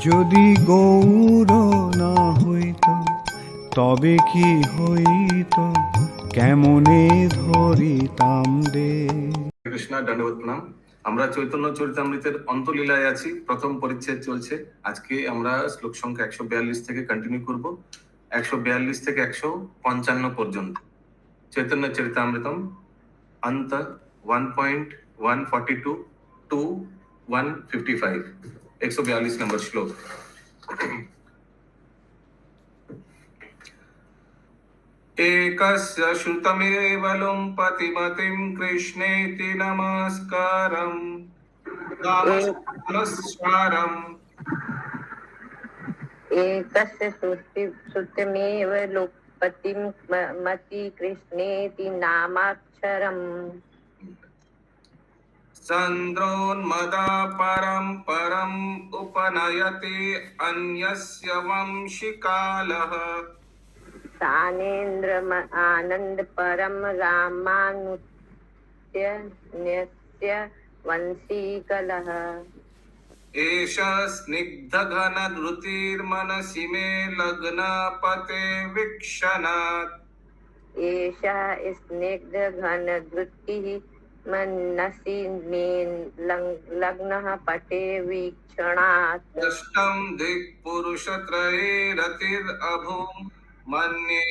যদি গৌর না হইত তবে কি হইত, কেমনে ধরিতাম দে। কৃষ্ণ দণ্ডবত প্রণাম। আমরা চৈতন্য চরিতামৃতের অন্তলীলায় আছি, প্রথম পরিচ্ছেদ চলছে। আজকে আমরা শ্লোক সংখ্যা 142 থেকে কন্টিনিউ করব, 142 থেকে 155 পর্যন্ত। চৈতন্য চরিতামৃতম অন্ত 1.142 टू 155, 142 नंबर श्लोक। एकस्य श्रुतमेव लुम्पतिमतिं कृष्णेति नमस्कारम् नमस्कारम् एकस्य श्रुतमेव लुम्पतिं मति कृष्णेति नामाक्षरम् चन्द्रोन्मदा परं परम् उपनयते अन्यस्य वंशिकालः तानेन्द्र आनंद परम रामानुत्य वंशीकलः एष स्निग्धघनधृतिर्मनसि मे लग्नपते वीक्षणात् एषा स्निग्धघनधृतिः मनसि मे लग्नः पटे वीक्षणात् दष्टं दिक्पुरुषत्रये रतिरभूम् मन्ये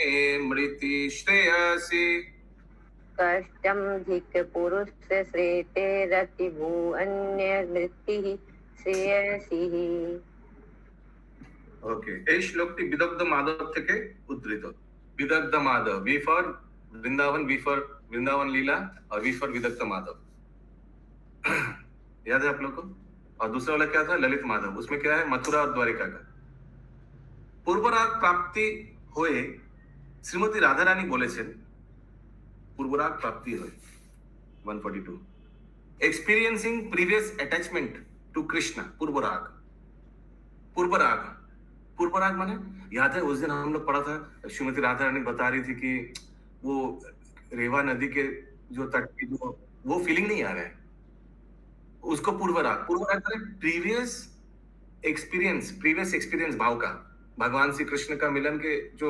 मृति श्रेयसि कष्टं धिक् पुरुष श्रेते रतिभू अन्य मृत्युः श्रेयसिः। ओके, এই শ্লোকটি বিদগ্ধ মাধব থেকে উদ্ধৃত। Vidagdha Madhava, V for Vrindavan, V for Vrindavan लीला और वी फॉर विदग्ध माधव। याद है आप लोग को? और दूसरा वाला क्या था? ललित माधव। उसमें क्या है? मथुरा और द्वारिका का। पूर्वराग प्राप्ति होए श्रीमती राधा रानी বলেছেন, पूर्वराग प्राप्ति होए 142, experiencing previous attachment to Krishna. पूर्वराग, पूर्वराग, पूर्वराग माने याद है उस दिन हम लोग पढ़ा था, श्रीमती राधा रानी बता रही थी कि वो रेवा नदी के जो तट की जो वो फीलिंग नहीं आ रहा है, उसको पूर्वराग, पूर्वराग माने प्रीवियस एक्सपीरियंस भाव का, भगवान श्री कृष्ण का मिलन के जो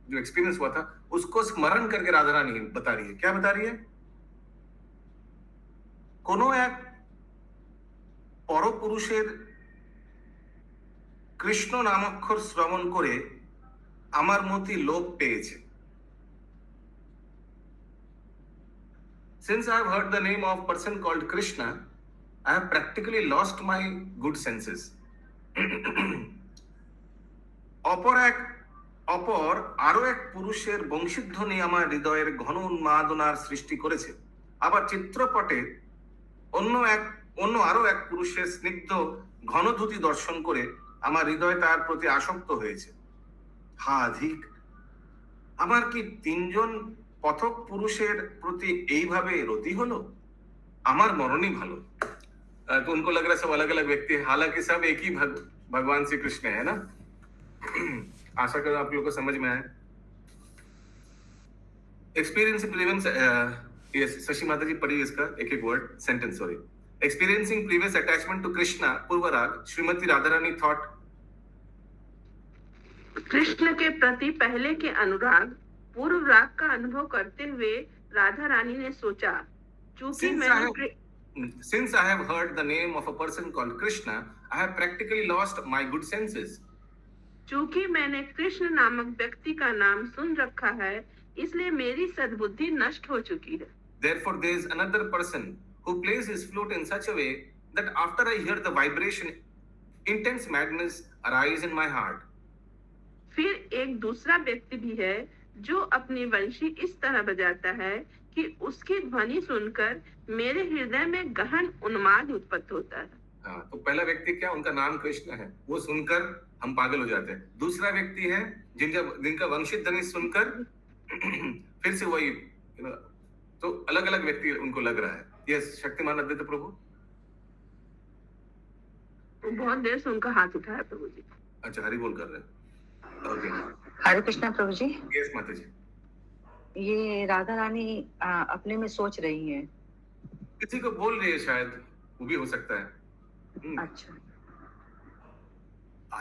जो एक्सपीरियंस हुआ था उसको स्मरण करके राधा रानी बता रही है। क्या बता रही है? कोनो एक পরপুরুষের কৃষ্ণ নামাক্ষর শ্রবণ করে আমার মতি লোভ পেয়েছে। Since I have heard the name of person called Krishna, I have practically lost my good senses. অপর আরো এক পুরুষের বংশীধ্বনি আমার হৃদয়ের ঘন উন্মাদনার সৃষ্টি করেছে। আবার চিত্রপটে অন্য আরো এক পুরুষের স্নিগ্ধ ঘনধূতি দর্শন করে আমার হৃদয় তার প্রতি আসক্ত হয়েছে। হা ধিক! আমার কি তিনজন পথক পুরুষের প্রতি এইভাবে রতি হলো? আমার মরণই ভালো। तो उनको लग रहा है सब अलग अलग व्यक्ति है, हालांकि सब एक ही भगवान श्री कृष्ण है ना। आशा करो आप लोगों को समझ में आए। एक्सपीरियंस प्रीवियस, यस शशि माता जी पढ़िए इसका एक एक word sentence, sorry. Experiencing previous attachment to Krishna, पूर्वराग, श्रीमती राधा रानी थॉट, कृष्ण के प्रति पहले के अनुराग, पूर्व राग का अनुभव करते हुए राधा रानी ने सोचा, चूंकि Since I have heard the name of a person called Krishna, I have practically lost my good senses. चूंकि मैंने कृष्ण नामक व्यक्ति का नाम सुन रखा है, इसलिए मेरी सद्बुद्धि नष्ट हो चुकी है। Therefore, there is another person who plays his flute in such a way that after I hear the vibration, intense madness arises in my heart. फिर एक दूसरा व्यक्ति भी है जो अपनी वंशी इस तरह बजाता है कि उसकी ध्वनि सुनकर मेरे हृदय में गहन उन्माद उत्पन्न होता है। हाँ, तो पहला व्यक्ति क्या, उनका नाम कृष्ण है, वो सुनकर हम पागल हो जाते हैं। दूसरा व्यक्ति है जिनका वंशित ध्वनि सुनकर फिर से वही, तो अलग अलग व्यक्ति उनको लग रहा है। यस, शक्तिमान अद्वैत प्रभु। बहुत देर से उनका हाथ उठाया प्रभु जी। अच्छा, हरि बोल कर रहे हैं। ओके, हरे कृष्णा प्रभु जी। यस माता जी। ये राधा रानी अपने में सोच रही हैं। किसी को बोल रही है शायद, वो भी हो सकता है। अच्छा,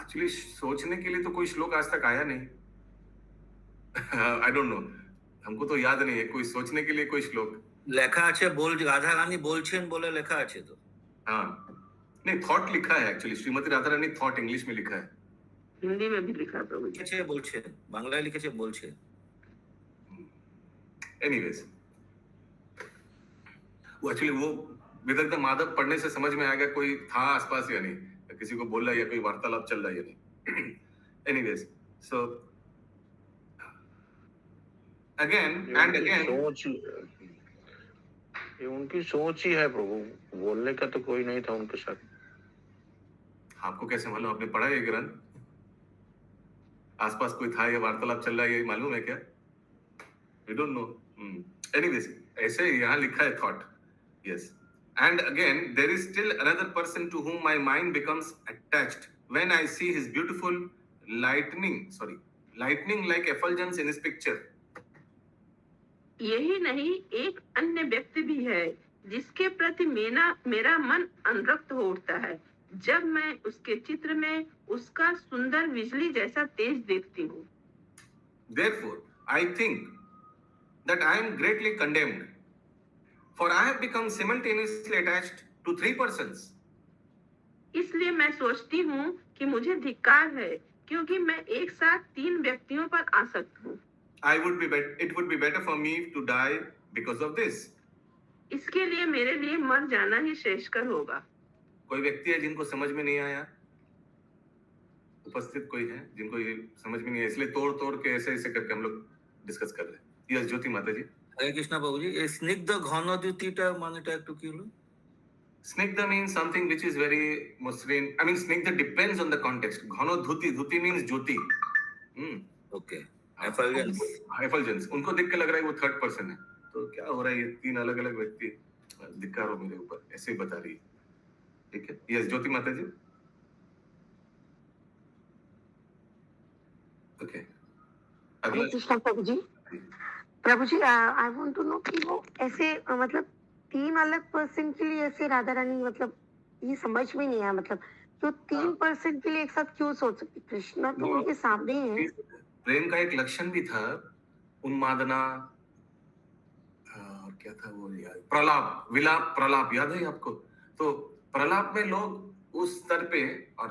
एक्चुअली सोचने के लिए तो कोई श्लोक आज तक आया नहीं। आई डोंट नो, हमको तो याद नहीं है कोई सोचने के लिए कोई श्लोक। লেখা আছে রাধা রানী বলছেন বলে লেখা আছে তো। हाँ, नहीं थॉट लिखा है actually, Shrimati Radha Rani thought English में लिखा है। हिंदी में भी लिखा है प्रभु जी। লিখেছে বলছে, বাংলায় লিখেছে বলছে। एनीवेज, वो एक्चुअली वो विदग्ध माधव पढ़ने से समझ में आएगा कोई था आसपास या नहीं, या किसी को बोल रहा है या कोई वार्तालाप चल रहा है या नहीं। Anyways, so again and again, ये उनकी सोच ही है प्रभु, बोलने का तो कोई नहीं था उनके साथ। आपको कैसे मालूम? आपने पढ़ा है ये ग्रंथ? आसपास कोई था या वार्तालाप चल रहा है, ये मालूम है क्या? You don't know. एनीवेज, ऐसे यहाँ लिखा है thought. Yes, and again there is still another person to whom my mind becomes attached when I see his beautiful lightning like effulgence in his picture. यही नहीं, एक अन्य व्यक्ति भी है जिसके प्रति मेरा मन अनुरक्त हो उठता है जब मैं उसके चित्र में उसका सुंदर बिजली जैसा तेज देखती हूँ। Therefore, I think that I am greatly condemned, for I have become simultaneously attached to 3 persons. इसलिए मैं सोचती हूँ कि मुझे धिक्कार है, क्योंकि मैं एक साथ 3 व्यक्तियों पर आसक्त हूँ। It would be better for me to die because of this. इसके लिए मेरे लिए मर जाना ही श्रेष्ठकर होगा। कोई व्यक्ति है जिनको समझ में नहीं आया? उपस्थित कोई है जिनको ये समझ में नहीं आया, इसलिए तोड़ के ऐसे करके हम लोग डिस्कस कर रहे हैं। यस ज्योति माता जी। হরে কৃষ্ণ বাবুজি, এই স্নিগ্ধ ঘন দ্যুতিটা মানেটা একটু কি হলো? Snigdha means something which is very mundane. I mean, snigdha depends on the context. Ghano dhuti means jyoti. ওকে, एफलजेंस। एफलजेंस, उनको देख के लग रहा है वो थर्ड पर्सन है। तो क्या हो रहा है, ये 3 अलग अलग व्यक्ति धिक्कार हो मेरे ऊपर, ऐसे ही बता रही है। ठीक है, यस ज्योति माता जी। ओके, हरे अगला। कृष्णा प्रभु जी आई वांट टू नो कि वो ऐसे मतलब 3 अलग पर्सन के लिए ऐसे राधा रानी, मतलब ये समझ में नहीं आया, मतलब जो 3 पर्सन के लिए एक साथ क्यों सोच सकती? कृष्णा तो उनके सामने ही है। प्रेम का एक लक्षण भी था, उन्मादना, और क्या था वो यार, प्रलाप, विलाप, प्रलाप, याद है आपको? तो प्रलाप में लोग उस स्तर पे, और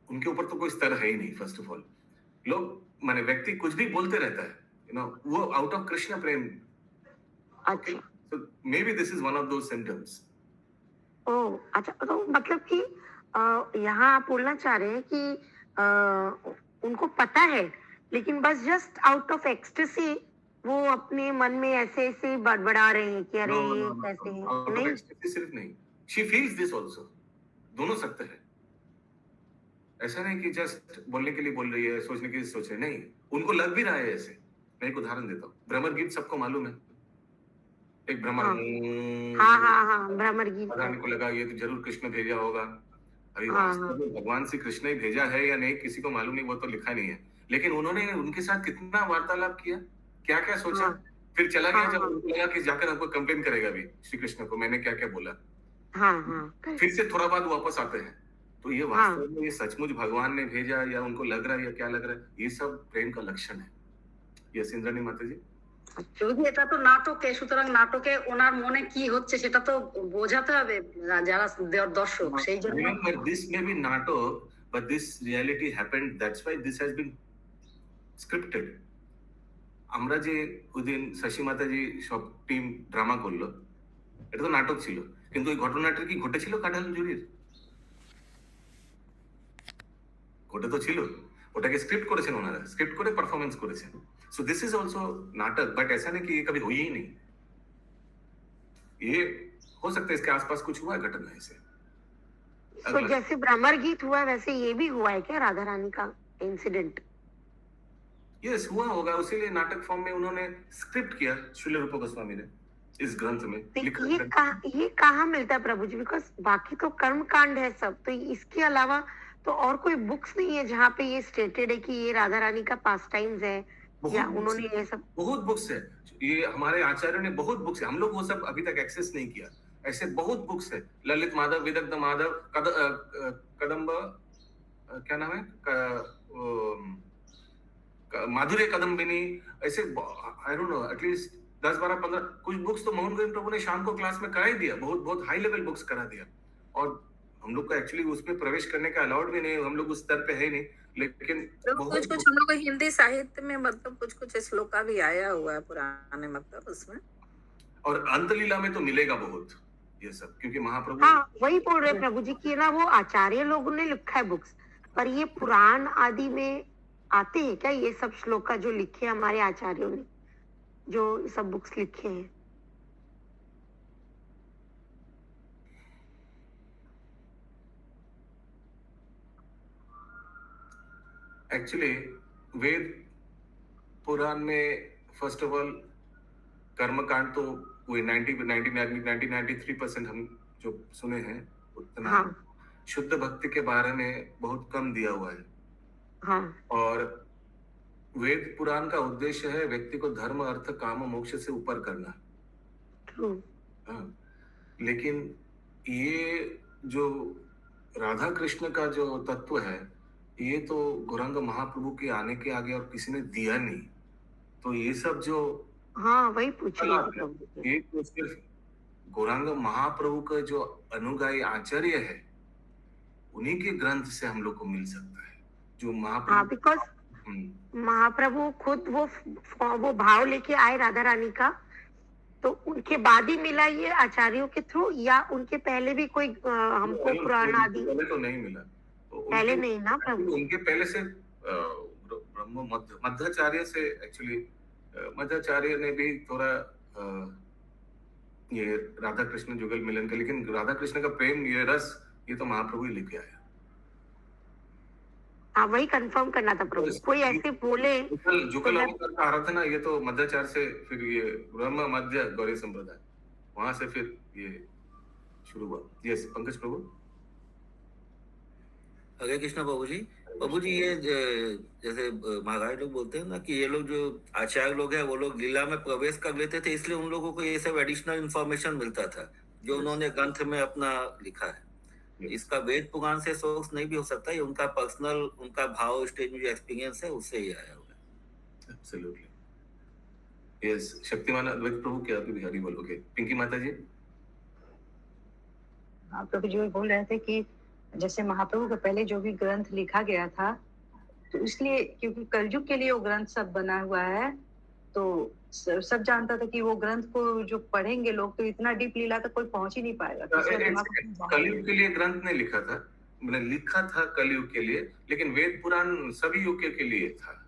उनके ऊपर तो कोई स्तर है ही नहीं। फर्स्ट ऑफ ऑल, लोग माने व्यक्ति कुछ भी बोलते रहता है, यू नो, वो आउट ऑफ कृष्ण प्रेम। अच्छा, so maybe this is one of those symptoms. ओ अच्छा, तो मतलब कि यहाँ आप बोलना चाह रहे हैं कि उनको पता है, लेकिन बस जस्ट आउट ऑफ एक्सटेसी वो अपने मन में ऐसे ऐसे बड़बड़ा रहे हैं कि अरे ये कैसे है। Out of नहीं, ecstasy सिर्फ नहीं, she feels this also. दोनों सत्य है। ऐसा नहीं कि जस्ट बोलने के लिए बोल रही है, सोचने के लिए सोच रही है, नहीं, उनको लग भी रहा है ऐसे। मैं एक उदाहरण देता हूँ, भ्रमर गीत सबको मालूम है। एक भ्रमर, हाँ, भ्रमर गीत। राधा को लगा ये तो जरूर कृष्ण भेजा होगा। अभी हाँ, वास्तव में भगवान श्री कृष्ण ही भेजा है या नहीं किसी को मालूम नहीं, वो तो लिखा नहीं है। लेकिन उन्होंने उनके साथ कितना वार्तालाप किया, क्या क्या सोचा, हाँ, फिर चला गया जब हाँ, उनको लगा कि जाकर हमको कंप्लेन करेगा भी श्री कृष्ण को, मैंने क्या क्या बोला। हाँ, फिर से थोड़ा बाद वापस आते हैं। तो ये वास्तव में ये सचमुच भगवान ने भेजा या उनको लग रहा है या क्या लग रहा है, ये सब प्रेम का लक्षण है। यस इंद्राणी माता जी। যদি এটা তো নাটকে, সুতরাং নাটকে ওনার মনে কি হচ্ছে সেটা তো বোঝাতে হবে যারা দর্শক, সেই জন্য। Remember, this may be natok, but this reality happened. That's why this has been scripted. আমরা যে ওইদিন শশী মাতাজি সব টিম ড্রামা করলো, এটা তো নাটক ছিল, কিন্তু ওই ঘটনাটা কি ঘটেছিল কাঁঠাল জুড়ির? ঘটে তো ছিল, ওটাকে স্ক্রিপ্ট করেছেন ওনারা, স্ক্রিপ্ট করে পারফরমেন্স করেছেন। सो दिस इज ऑल्सो नाटक, बट ऐसा नहीं कि ये कभी हुई ही नहीं। ये हो सकता है इसके आसपास कुछ हुआ है घटना ऐसे। तो जैसे भ्रमर गीत हुआ वैसे ये भी हुआ है क्या राधा रानी का इंसिडेंट? यस, हुआ होगा, उसीलिए नाटक फॉर्म में उन्होंने स्क्रिप्ट किया श्रील रूप गोस्वामी ने इस ग्रंथ में। ये कहाँ मिलता है प्रभु जी? बिकॉज बाकी तो कर्म कांड है सब, तो इसके अलावा तो और कोई बुक्स नहीं है जहाँ पे ये स्टेटेड है कि ये राधा रानी का पास टाइम्स है, या उन्होंने ये सब? बहुत बुक्स है, ये हमारे आचार्यों ने बहुत बुक्स है, हम लोग वो सब अभी तक एक्सेस नहीं किया। ऐसे बहुत बुक्स है, ललित माधव, विदग्ध माधव, कदम्ब, क्या नाम है माधुर्य कदम्बिनी, ऐसे आई डोंट नो एटलीस्ट 10 12 15 कुछ बुक्स तो मोहन गोविंद प्रभु ने शाम को क्लास में करा ही दिया, बहुत बहुत हाई लेवल बुक्स करा दिया। और हम लोग को एक्चुअली उसमें प्रवेश करने का अलाउड भी नहीं, हम लोग उस स्तर पे है नहीं, लेकिन तो कुछ कुछ हम लोग को हिंदी साहित्य में मतलब कुछ कुछ श्लोका भी आया हुआ है पुराने मतलब उसमें। और अंतलीला में तो मिलेगा बहुत ये सब, क्योंकि महाप्रभु हाँ वही बोल रहे प्रभु जी की ना, वो आचार्य लोगों ने लिखा है बुक्स, पर ये पुराण आदि में आते हैं क्या ये सब श्लोका जो लिखे हमारे आचार्यों ने, जो सब बुक्स लिखे हैं? एक्चुअली वेद पुराण में फर्स्ट ऑफ ऑल कर्मकांड तो वही 1993% हम जो सुने हैं उतना हाँ शुद्ध भक्ति के बारे में बहुत कम दिया हुआ है। हाँ और वेद पुराण का उद्देश्य है व्यक्ति को धर्म अर्थ काम मोक्ष से ऊपर करना। ट्रू। हाँ, लेकिन ये जो राधा कृष्ण का जो तत्व है ये तो गौरांग महाप्रभु के आने के आगे और किसी ने दिया नहीं, तो ये सब जो हाँ वही पूछ रही थी प्रभु जी। ये तो सिर्फ गौरांग महाप्रभु का जो अनुगामी आचार्य है उन्हीं के ग्रंथ से हम लोग को मिल सकता है, जो हाँ महाप्रभु बिकॉज महाप्रभु खुद वो भाव लेके आए राधा रानी का, तो उनके बाद ही मिला ये आचार्यों के थ्रू, या उनके पहले भी कोई हमको पुराण आदि? पहले तो नहीं मिला, पहले नहीं ना प्रभु। उनके पहले से ब्रह्म मध्वाचार्य से एक्चुअली मध्वाचार्य ने भी थोड़ा ये राधा कृष्ण जुगल मिलन का, लेकिन राधा कृष्ण का प्रेम ये रस ये तो महाप्रभु ही लेके आया। हाँ वही कंफर्म करना था प्रभु, कोई ऐसे बोले जुगल अवतार का आराधना ये तो मध्वाचार्य से, फिर ये ब्रह्म मध्य गौरी संप्रदाय, वहां से फिर ये शुरू हुआ। यस पंकज प्रभु। हरे कृष्णा बाबू जी। बाबू जी ये जैसे महाराज लोग बोलते हैं ना कि ये लोग जो आचार्य लोग हैं वो लोग लीला में प्रवेश कर लेते थे, इसलिए उन लोगों को ये सब एडिशनल इंफॉर्मेशन मिलता था जो उन्होंने ग्रंथ में अपना लिखा है। इसका वेद पुराण से सोर्स नहीं भी हो सकता, ये उनका पर्सनल उनका भाव स्टेज में जो एक्सपीरियंस है उससे ही आया हुआ है। Absolutely yes. शक्तिमान अद्वैत प्रभु क्या अभी बिहारी बोलोगे? पिंकी माता जी। हाँ प्रभु जी बोल रहे थे कि जैसे महाप्रभु के पहले जो भी ग्रंथ लिखा गया था, तो इसलिए क्योंकि कलयुग के लिए वो ग्रंथ सब बना हुआ है, तो सब जानता था कि वो ग्रंथ को जो पढ़ेंगे लोग तो इतना डीप लीला तक कोई पहुंच ही नहीं पाएगा। कलयुग के लिए ग्रंथ नहीं लिखा था, मैंने लिखा था कलयुग के लिए, लेकिन वेद पुराण सभी युग के लिए था।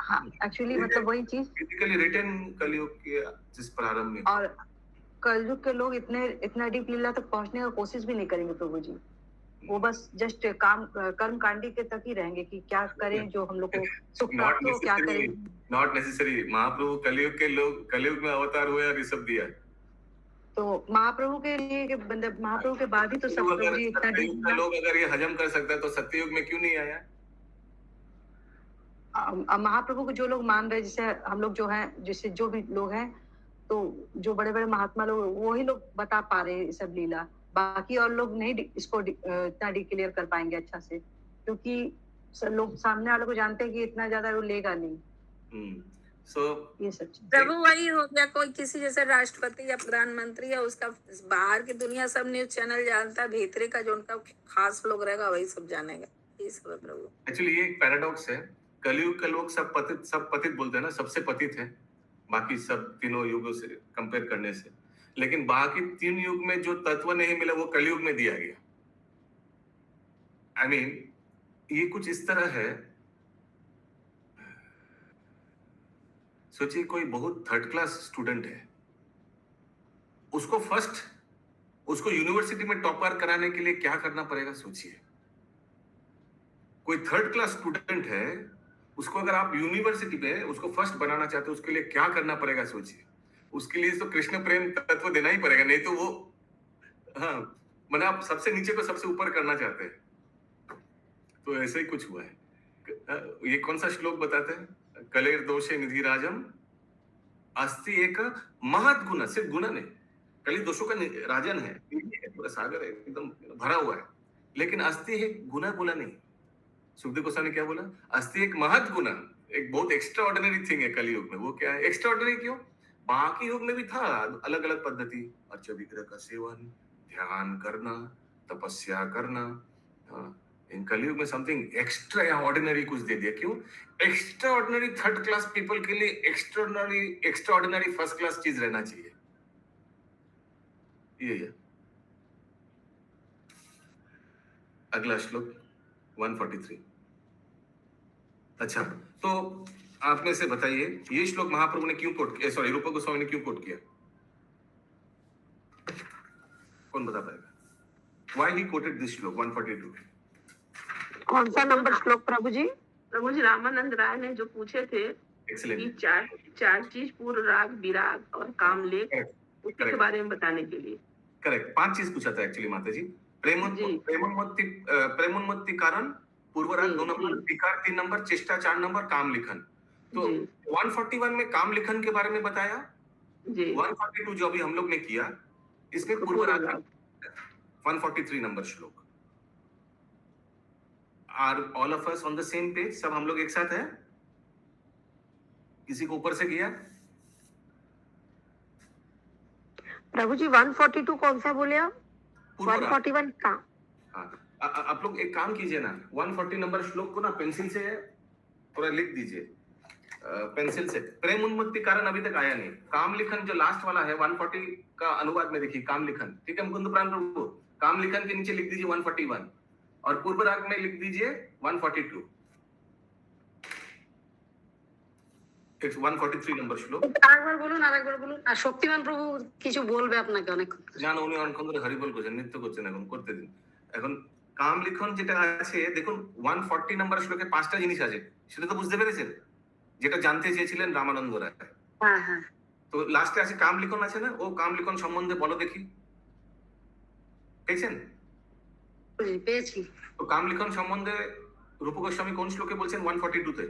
हाँ एक्चुअली मतलब वही चीज फिजिकली रिटन कलयुग के जिस प्रारंभ में, और कलयुग के लोग इतना डीप लीला तक पहुंचने का कोशिश भी नहीं करेंगे प्रभु जी, वो बस जस्ट कर्म कांडी के तक ही रहेंगे कि क्या करें जो हम लोग को सुख प्राप्त हो, क्या करें। Not necessary. महाप्रभु कलयुग के लोग कलयुग में अवतार हुए और ये सब दिया, तो महाप्रभु के लिए महाप्रभु के बाद ही तो सब इतना डीप लोग अगर ये हजम कर सकता है तो सत्ययुग में क्यों नहीं आया? महाप्रभु को जो लोग मान रहे, जैसे हम लोग जो हैं, जैसे जो भी लोग हैं, तो जो बड़े बड़े महात्मा लोग वही लोग बता पा रहे हैं सब लीला, बाकी और लोग नहीं इसको इतना डिक्लेयर कर पाएंगे अच्छा से, क्योंकि लोग सामने वालों को जानते हैं कि इतना ज्यादा वो लेगा नहीं। ये सच प्रभु वही हो गया, कोई किसी जैसे राष्ट्रपति या प्रधानमंत्री या उसका बाहर की दुनिया सब न्यूज चैनल जानता है, भीतरे का जो उनका खास लोग रहेगा वही सब जानेगा। ये सब है प्रभु। एक्चुअली ये एक पैराडॉक्स है, कलयुग के लोग सब पतित बोलते हैं ना, सबसे पतित है बाकी सब तीनों युगों से कंपेयर करने से, लेकिन बाकी 3 युग में जो तत्व नहीं मिला वो कलयुग में दिया गया। आई मीन ये कुछ इस तरह है, सोचिए कोई बहुत 3rd क्लास स्टूडेंट है, उसको यूनिवर्सिटी में टॉपर कराने के लिए क्या करना पड़ेगा सोचिए। कोई 3rd क्लास स्टूडेंट है, उसको अगर आप यूनिवर्सिटी में उसको फर्स्ट बनाना चाहते हो, उसके लिए क्या करना पड़ेगा सोचिए। उसके लिए तो कृष्ण प्रेम तत्व देना ही पड़ेगा, नहीं तो वो मैंने आप सबसे नीचे को सबसे ऊपर करना चाहते हैं। तो ऐसे ही कुछ हुआ है। ये कौन सा श्लोक बताते हैं? कलेर दोषे निधि राजम अस्ति एक महत गुण, सिर्फ गुण नहीं, कली दोषों का राजन है, पूरा सागर है एकदम भरा हुआ है, लेकिन अस्ति है गुना गुना नहीं। सुखदेव गोस्वामी क्या बोला? अस्थि एक महत गुण, एक बहुत एक्स्ट्रा ऑर्डिनरी थिंग है कलयुग में। वो क्या है? एक्स्ट्रा ऑर्डिनरी क्यों? बाकी युग में भी था अलग अलग पद्धति, अर्च विग्रह का सेवन, ध्यान करना, तपस्या करना। इन कलयुग में समथिंग एक्स्ट्रा ऑर्डिनरी कुछ दे दिया। क्यों? Extra ordinary third class people के लिए एक्स्ट्रा ऑर्डिनरी फर्स्ट क्लास चीज रहना चाहिए। ये है। अगला श्लोक 143। अच्छा, तो आप में से बताइए ये श्लोक महाप्रभु ने क्यों कोट किया, सॉरी रूपा गोस्वामी ने क्यों कोट किया? कौन बता पाएगा? Why he quoted this श्लोक 142? कौन सा नंबर श्लोक प्रभु जी? प्रभु जी रामानंद राय ने जो पूछे थे कि एक्सीलेंट, चार चीज पूर्व राग, विराग और कामलेख, उसी के Correct. बारे में बताने के लिए। करेक्ट। 5 चीज पूछा था एक्चुअली माता जी। जी। प्रेमोन्मत्ति कारण, पूर्वराग जी, 2 नंबर, जी। विकार 3 नंबर, चेष्टा 4 नंबर, काम लिखन। तो जी। 141 में काम लिखन के बारे में बताया। जी 142 जो अभी हम लोग ने किया, इसमें पूर्वराग 143 नंबर श्लोक। Are all of us on the same page? सब हम लोग एक साथ हैं? किसी को ऊपर से गया? प्रभु जी 142 कौन सा बोले आप? पूर्वराग। 141 का? हाँ, आप लोग एक काम कीजिए ना, 140 नंबर श्लोक को ना पेंसिल से थोड़ा लिख दीजिए, पेंसिल से। प्रेम उन्मत्ति कारण अभी तक आया नहीं। काम लिखन जो लास्ट वाला है 140 का अनुवाद में देखिए, काम लिखन। ठीक है मुकुंद प्राण प्रभु, काम लिखन के नीचे लिख दीजिए 141 और पूर्व राग में लिख दीजिए 142। 143 নম্বর শ্লোক। আরেকবার বলুন, আরেকবার বলুন। আর শক্তিমান প্রভু কিছু বলবে আপনাকে অনেকক্ষণ। না না, উনি অনেকক্ষণ ধরে হরিবল করছেন, নৃত্য করছেন, এখন করতে দিন। এখন কাম লিখন যেটা আছে দেখুন 140 নম্বর শ্লোকে 5টা জিনিস আছে, সেটা তো বুঝতে পেরেছেন, যেটা জানতে চেয়েছিলেন রামানন্দ রায়। হ্যাঁ হ্যাঁ তো লাস্টে আছে কাম লিখন আছে না, ও কাম লিখন সম্বন্ধে বলো দেখি, পেয়েছেন? পেয়েছি। তো কাম লিখন সম্বন্ধে রূপ গোস্বামী কোন শ্লোকে বলছেন? 142 তে।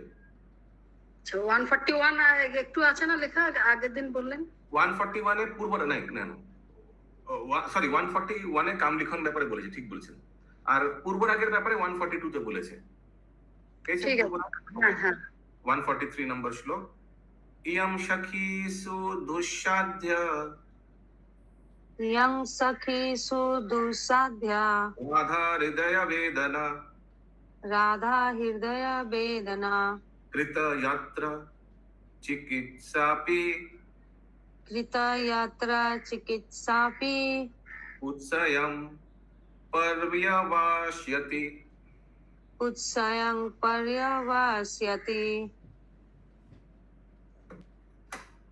141 একটু আছে না লেখা, আগের দিন বললেন। 141 এ পূর্ব নাই না না, সরি 141 এ কাম লিখন ব্যাপারে বলেছে, ঠিক বলেছেন। আর পূর্ব রাগের ব্যাপারে 142 তে বলেছে। পেয়েছেন? ঠিক আছে, হ্যাঁ হ্যাঁ। 143 নম্বর শ্লোক। ইয়ম সখী সুদুঃসাধ্য यं सखी सुदुसाध्या রাধা হৃদয় বেদনা राधा हृदय वेदना কৃত यात्रा চিকিৎসাপি कृत यात्रा चिकित्सापि উৎসয়ম পর্যবাস্যতি। उत्सयं पर्यवास्यति।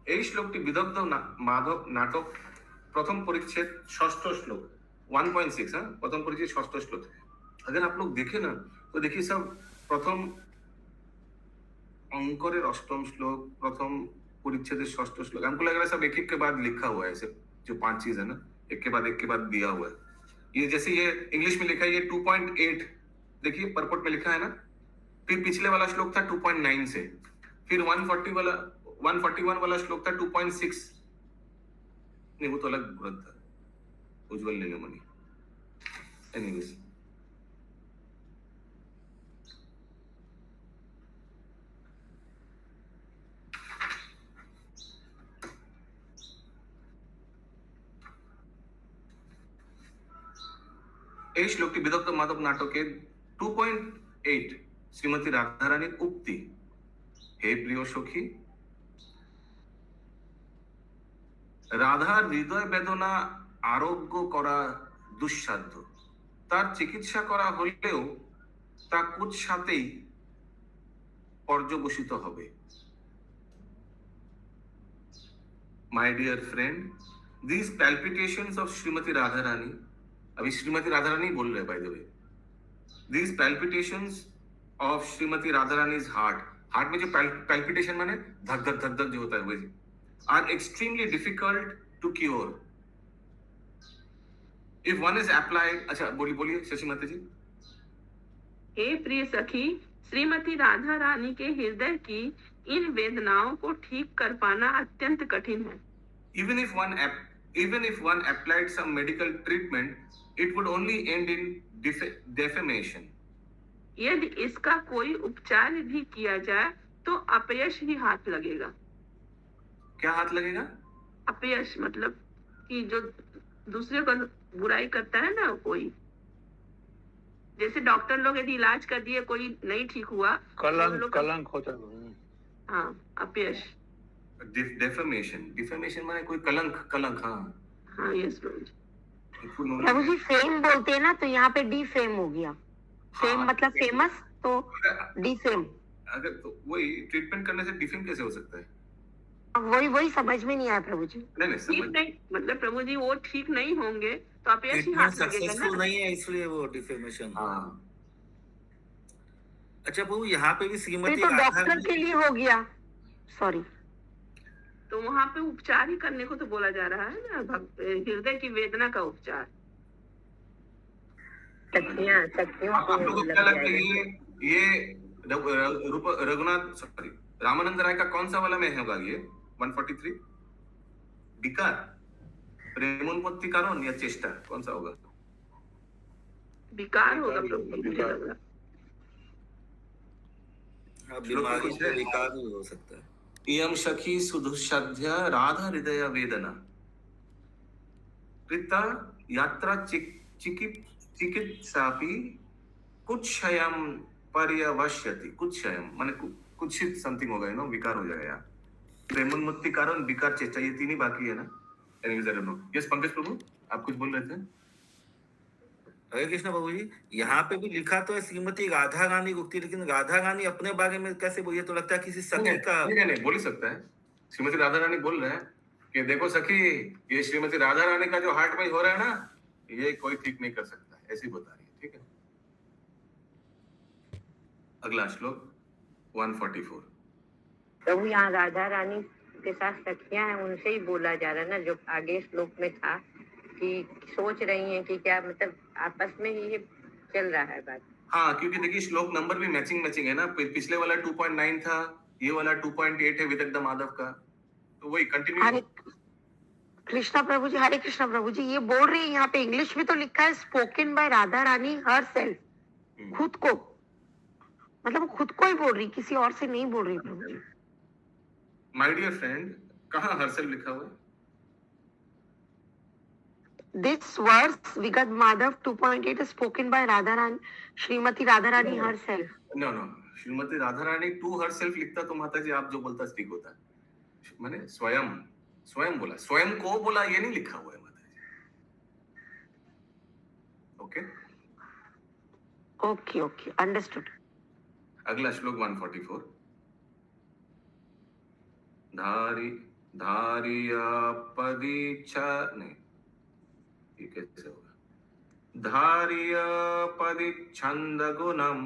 এই শ্লোকটি বিদগ্ধ মাধব নাটক प्रथम परिच्छेद 6ষ্ঠ श्लोक 1.6। हाँ, प्रथम परिच्छेद 6ষ্ঠ श्लोक। अगर आप लोग देखें ना तो देखिए सब प्रथम अंकरेर 8ম श्लोक, प्रथम परिच्छेद 6ষ্ঠ श्लोक, हमको लग रहा है सब एक एक के बाद लिखा हुआ है, ऐसे जो 5 चीज है ना, एक के बाद दिया हुआ है। ये जैसे ये इंग्लिश में लिखा है ये 2.8, देखिए परपट में लिखा है ना, फिर पिछले वाला श्लोक था 2.9 से, फिर 141 वाला श्लोक था 2.6। नहीं वो तो अलग ग्रंथ था, उज्जवल नीलमणि। एनीवेज, এই শ্লোকটি বিদগ্ধ মাধব নাটকের 2.8 শ্রীমতী রাধারানীর উক্তি। হে প্রিয় সখী, রাধার হৃদয় বেদনা আরোগ্য করা দুঃসাধ্য, তার চিকিৎসা করা হলেও তা কুৎসাতেই পর্যবসিত হবে। My dear friend, these palpitations of Shrimati Radha Rani, अभी श्रीमती राधा रानी बोल रहे by the way, these palpitations of Shrimati Radha Rani's heart में जो palpitation माने धक धक धक धक जो होता है वही, are extremely difficult to cure if one is applied। अच्छा बोलिए शशि माता जी। हे प्रिय सखी, श्रीमती राधा रानी के हृदय की इन वेदनाओं को ठीक कर पाना अत्यंत कठिन है। Even if one applied some medical treatment, it would only end in defamation। यदि इसका कोई उपचार भी किया जाए तो अपयश ही हाथ लगेगा। क्या हाथ लगेगा? अपयश मतलब कि जो दूसरे को बुराई करता है ना कोई, जैसे डॉक्टर लोग यदि इलाज कर दिए कोई नहीं ठीक हुआ तो उन कलंक लोग का कलंक होता है। हाँ अपयश। डिफेमेशन माने कोई कलंक। हाँ यस प्रभु। प्रभु जी फेम बोलते हैं ना, तो यहाँ पे डी फेम हो गया। फेम मतलब फेमस, तो डी फेम। अगर तो वही ट्रीटमेंट करने से डिफेम कैसे हो सकता है? वही समझ में नहीं आया प्रभु जी। नहीं ठीक समझ नहीं मतलब प्रभु जी वो ठीक नहीं होंगे तो अपयश ही ट्रीटमेंट हाथ लगेगा सक्सेसफुल ना। नहीं है इसलिए वो डिफेमेशन। हाँ अच्छा प्रभु, यहाँ पे भी फिर श्रीमती तो राधा डॉक्टर के लिए हो गया, सॉरी। तो वहां पे उपचार ही करने को तो बोला जा रहा है ना, हृदय की वेदना का उपचार। शक्तियों आप लोगों को लग क्या लगता है जाएगा। ये रघुनाथ सॉरी रामानंद राय का कौन सा वाला में होगा ये 143? विकार, प्रेमोन्मत्ति कारण या चेष्टा, कौन सा होगा? विकार होगा प्रभु जी, मुझे लग रहा। बीमारी तो विकार भी हो सकता है। इयं सखी सुदुःसाध्य राधा हृदय वेदना कृता यात्रा चिकित्सापि कुत्सितं पर्यवस्यति। कुत्सितं माने कुत्सित समथिंग होगा, नो विकार हो जाएगा। प्रेमोन्मत्ति कारण, विकार, चेष्टा, ये तीन ही बाकी है ना। Anyways I don't know. Yes Pankaj Prabhu आप कुछ बोल रहे थे? हरे कृष्ण प्रभु जी, यहाँ पे भी लिखा तो है श्रीमती राधा रानी गुप्ती, लेकिन राधा रानी अपने बारे में कैसे बोलिए? तो लगता है किसी सखी का। नहीं बोल ही सकता है। श्रीमती राधा रानी बोल रहे हैं कि देखो सखी, ये श्रीमती राधा रानी का जो हार्ट में हो रहा है ना, ये कोई ठीक नहीं कर सकता, ऐसी बता रही है। ठीक है, अगला श्लोक 144। प्रभु यहाँ राधा रानी के साथ सखियां हैं, उनसे ही बोला जा रहा है ना, जो आगे श्लोक में था कि सोच रही हैं कि क्या, मतलब आपस में ही ये चल रहा है बात। हाँ, क्योंकि देखिए श्लोक नंबर भी मैचिंग है ना। पिछले वाला 2.9 था, ये वाला 2.8 है विदग्ध माधव का, तो वही कंटिन्यू। हरे कृष्णा प्रभु जी, हरे कृष्णा प्रभु जी, ये बोल रही है यहाँ पे, इंग्लिश में तो लिखा है spoken by Radha Rani her self, खुद को, मतलब वो खुद को ही बोल रही, किसी और से नहीं बोल रही प्रभु जी। माय डियर फ्रेंड, कहाँ हर्षल लिखा हुआ है? This verse, Vigad Madhav 2.8 is spoken by Radharani, Srimati Radharani herself. No Srimati Radha Rani to herself लिखता तो माता जी आप जो बोलता ठीक होता। मैंने स्वयं बोला, स्वयं को बोला, ये नहीं लिखा हुआ है माता जी। Okay Okay, understood. अगला श्लोक 144। धारिया नहीं, ये कैसे होगा? धारिया परिच्छन्द गुणम,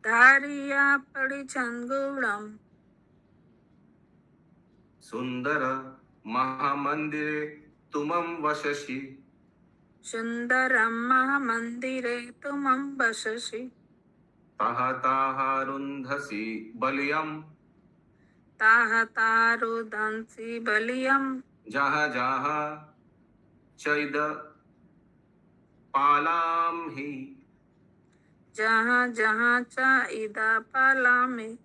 धारिया परिच्छन्द गुणम, सुंदर महामंदिरे तुमं वससि, सुंदरम महामंदिरे तुमं वससि, ताहतारुन्धसि बलियम, ताहतारुदंसि बलियम, जहाँ जहाँ चैद पालाम ही, जहाँ जहाँ चाहिदा पाला में।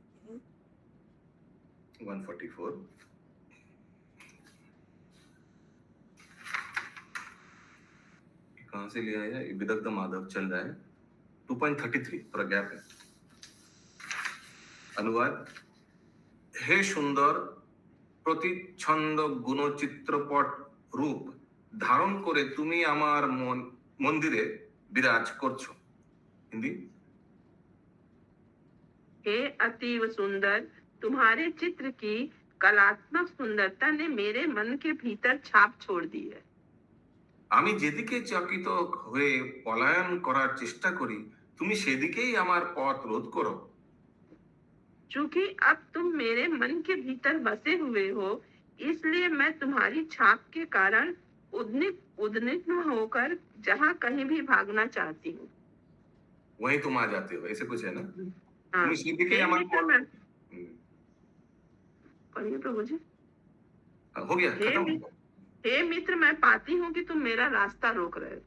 144। कहाँ से लिया है? विदग्ध माधव चल रहा है 2.33, थोड़ा गैप है। अनुवाद। हे सुंदर প্রতিচ্ছন্দ গুণচিত্রপট রূপ ধারণ করে তুমি আমার মন্দিরে বিরাজ করছো। हिंदी। हे अतीव सुंदर, तुम्हारे चित्र की कलात्मक सुंदरता ने मेरे मन के भीतर छाप छोड़ दी है। আমি যেদিকে চকিত হয়ে পলায়ন করার চেষ্টা করি, তুমি সেদিকেই আমার পথ রোধ করো। चूंकि अब तुम मेरे मन के भीतर बसे हुए हो, इसलिए मैं तुम्हारी छाप के कारण उद्विग्न होकर जहाँ कहीं भी भागना चाहती हूँ। वहीं तुम आ जाते हो, ऐसे कुछ है ना। हाँ। तुम सेदिकेई हे আমার मित्र, मैं पढ़िए प्रभु जी। हो गया, हे खत्म। मित्र, हे मित्र, मैं पाती हूँ कि तुम मेरा रास्ता रोक रहे हो।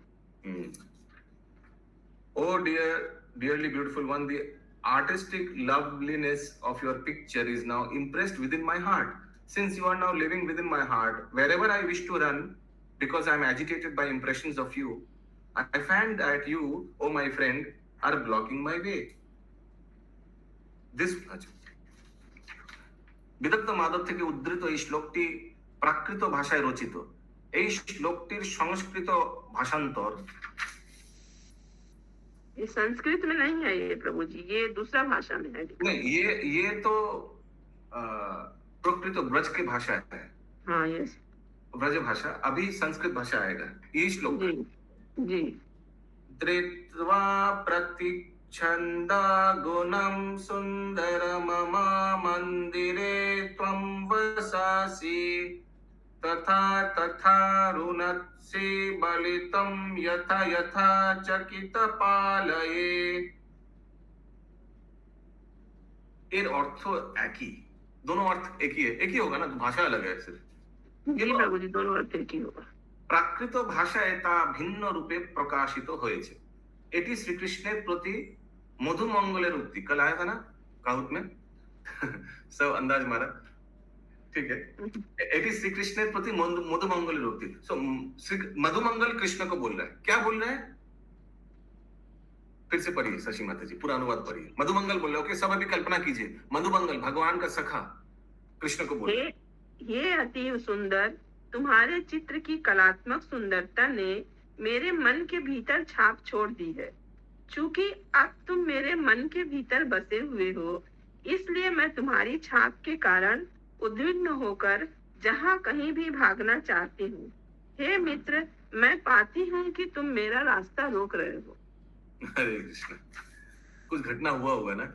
Oh dear dearly beautiful one, the artistic loveliness of your picture is now impressed within my heart. Since you are now living within my heart, wherever I wish to run, because I am agitated by impressions of you, I find that you, oh my friend, are blocking my way. This বিদগ্ধ মাধব থেকে উদ্ধৃত এই শ্লোকটি প্রাকৃত ভাষায় রচিত। এই শ্লোকটির সংস্কৃত ভাষান্তর ये संस्कृत में नहीं है ये प्रभु जी, ये दूसरा भाषा में है। नहीं, ये तो प्रकृत ब्रज की भाषा है। हाँ, यस, ब्रज भाषा। अभी संस्कृत भाषा आएगा ये श्लोक। जी जी। धृत्वा प्रतिच्छन्दा गुणं सुन्दरममा मन्दिरे त्वं वसासि तथा तथा रुनत्सि बलितं यथा यथा चकित पालये। এর অর্থ একই, दोनों अर्थ एक ही होगा ना, भाषा अलग है सिर्फ। जी प्रभु जी, दोनों अर्थ एक ही होगा। প্রাকৃত ভাষায় তা ভিন্ন রূপে প্রকাশিত হয়েছে। এটি শ্রীকৃষ্ণের প্রতি মধুমঙ্গলের উক্তি। कल आया था ना काहुत में सब अंदाज मारा, ठीक है। এটি শ্রীকৃষ্ণের প্রতি মধুমঙ্গলের উক্তি। सो मधुमंगल कृष्ण को बोल रहा है। क्या बोल रहा है? फिर से पढ़िए शशि माता जी, पूरा अनुवाद पढ़िए। मधुमंगल बोल रहे हो, ओके, सब अभी कल्पना कीजिए। मधुमंगल भगवान का सखा कृष्ण को बोल रहे हैं। ये अति सुंदर तुम्हारे चित्र की कलात्मक सुंदरता ने मेरे मन के भीतर छाप छोड़ दी है। चूंकि अब तुम मेरे मन के भीतर बसे हुए हो, इसलिए मैं तुम्हारी छाप के कारण उद्विग्न होकर जहाँ कहीं भी भागना चाहती हूँ। हे मित्र, मैं पाती हूँ कि तुम मेरा रास्ता रोक रहे हो। हरे कृष्ण। कुछ घटना हुआ होगा ना,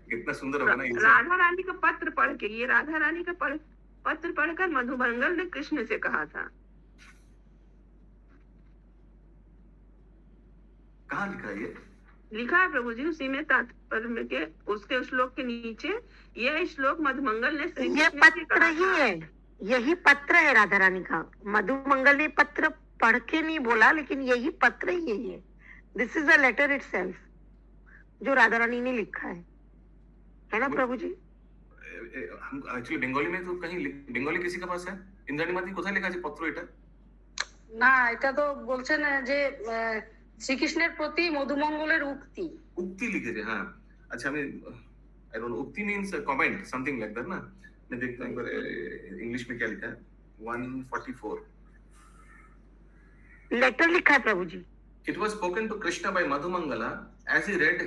कितना सुंदर होगा ना ये सब। राधा रानी का पत्र पढ़ के, ये राधा रानी का पत्र पढ़कर मधुमंगल ने कृष्ण से कहा था। कहाँ लिखा है ये? लिखा है प्रभु जी उसी में, तात्पर्य के उसके श्लोक के नीचे। यह श्लोक मधुमंगल ने श्री ये कृष्ण से पत्र कहा ही था। है, यही पत्र है राधा रानी का। मधुमंगल ने पत्र पढ़ के नहीं बोला, लेकिन यही पत्र ही है। This is a letter itself जो राधा रानी ने लिखा है ना प्रभु जी? हम एक्चुअली बेंगली में तो कहीं बेंगली किसी के पास है? इंद्राणी माती কোথায় লেখা আছে পত্র এটা? না, এটা তো বলছেন যে শ্রীকৃষ্ণের প্রতি মধুমঙ্গলের উক্তি। उक्ति लिखे थे, हाँ। अच्छा, मैं आई डोंट नो, उक्ति means comment, something like that ना। मैं देखता हूं एक बार इंग्लिश में क्या लिखा है। 144 लेटर लिखा है प्रभु जी। It was spoken to Krishna by Madhumangala as he read